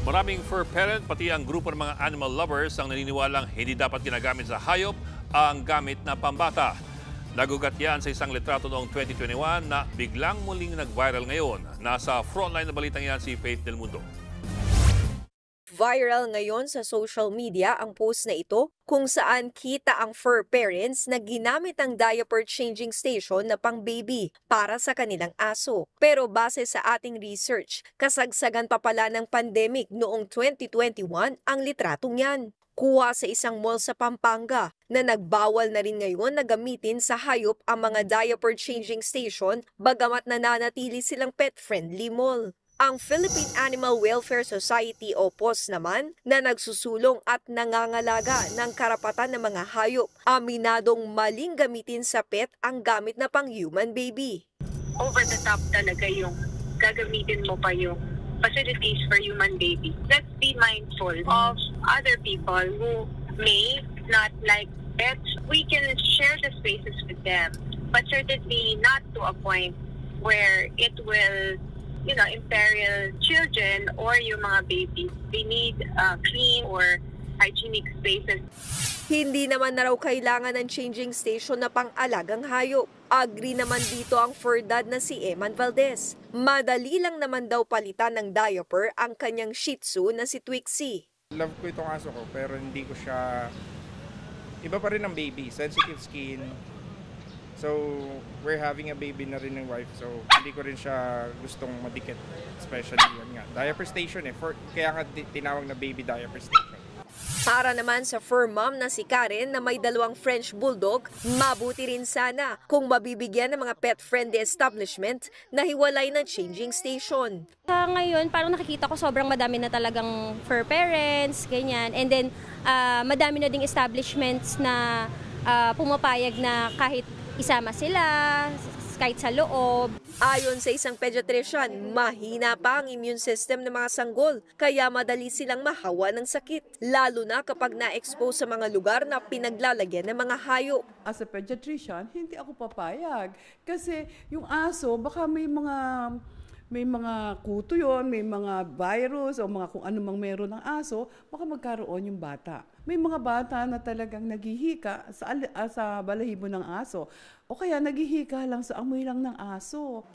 Maraming fur parent pati ang grupo ng mga animal lovers ang naniniwalang hindi dapat ginagamit sa hayop ang gamit na pambata. Nagugat yan sa isang litrato noong 2021 na biglang muling nag-viral ngayon. Nasa frontline na balitang yan si Faith Del Mundo. Viral ngayon sa social media ang post na ito kung saan kita ang fur parents na ginamit ang diaper changing station na pang baby para sa kanilang aso. Pero base sa ating research, kasagsagan pa pala ng pandemic noong 2021 ang litratong yan. Kuha sa isang mall sa Pampanga na nagbawal na rin ngayon na gamitin sa hayop ang mga diaper changing station bagamat nananatili silang pet-friendly mall. Ang Philippine Animal Welfare Society o POS naman na nagsusulong at nangangalaga ng karapatan ng mga hayop, aminadong maling gamitin sa pet ang gamit na pang-human baby. Over the top talaga yung gagamitin mo pa yung facilities for human baby. Let's be mindful of other people who may not like pets. We can share the spaces with them, but certainly not to a point where it will imperil children or yung mga babies. They need clean or hygienic spaces. Hindi naman na raw kailangan ng changing station na pang-alagang hayop. Agree naman dito ang fur dad na si Eman Valdez. Madali lang naman daw palitan ng diaper ang kanyang Shih Tzu na si Twixie. Love ko itong aso ko pero hindi ko siya... Iba pa rin ang baby, sensitive skin. So, we're having a baby na rin ng wife, so hindi ko rin siya gustong madikit. Especially yan nga, diaper station kaya nga tinawag na baby diaper station. Para naman sa fur mom na si Karen na may 2 French Bulldog, mabuti rin sana kung mabibigyan ng mga pet-friendly establishment na hiwalay ng changing station. Ngayon, parang nakikita ko sobrang madami na talagang fur parents, ganyan. And then, madami na ding establishments na pumapayag na kahit isama sila, kahit sa loob. Ayon sa isang pediatrician, mahina pa ang immune system ng mga sanggol, kaya madali silang mahawa ng sakit, lalo na kapag na-expose sa mga lugar na pinaglalagyan ng mga hayop. As a pediatrician, hindi ako papayag kasi yung aso baka may mga kuto yon, may mga virus o mga kung ano mang meron ng aso, baka magkaroon yung bata. May mga bata na talagang naghihika sa balahibo ng aso o kaya naghihika lang sa amoy lang ng aso.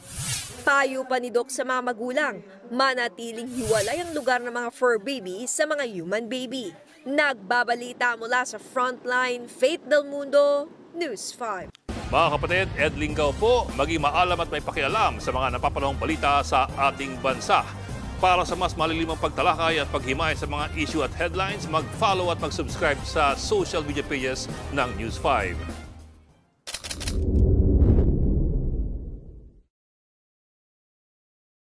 Payo pa ni Doc sa mga magulang, manatiling hiwalay ang lugar ng mga fur baby sa mga human baby. Nagbabalita mula sa Frontline, Faith Del Mundo, News 5. Mga kapatid, Ed Lingaw po, maging maalam at may pakialam sa mga napapanahong balita sa ating bansa. Para sa mas malilimang pagtalakay at paghimay sa mga issue at headlines, mag-follow at mag-subscribe sa social media pages ng News 5.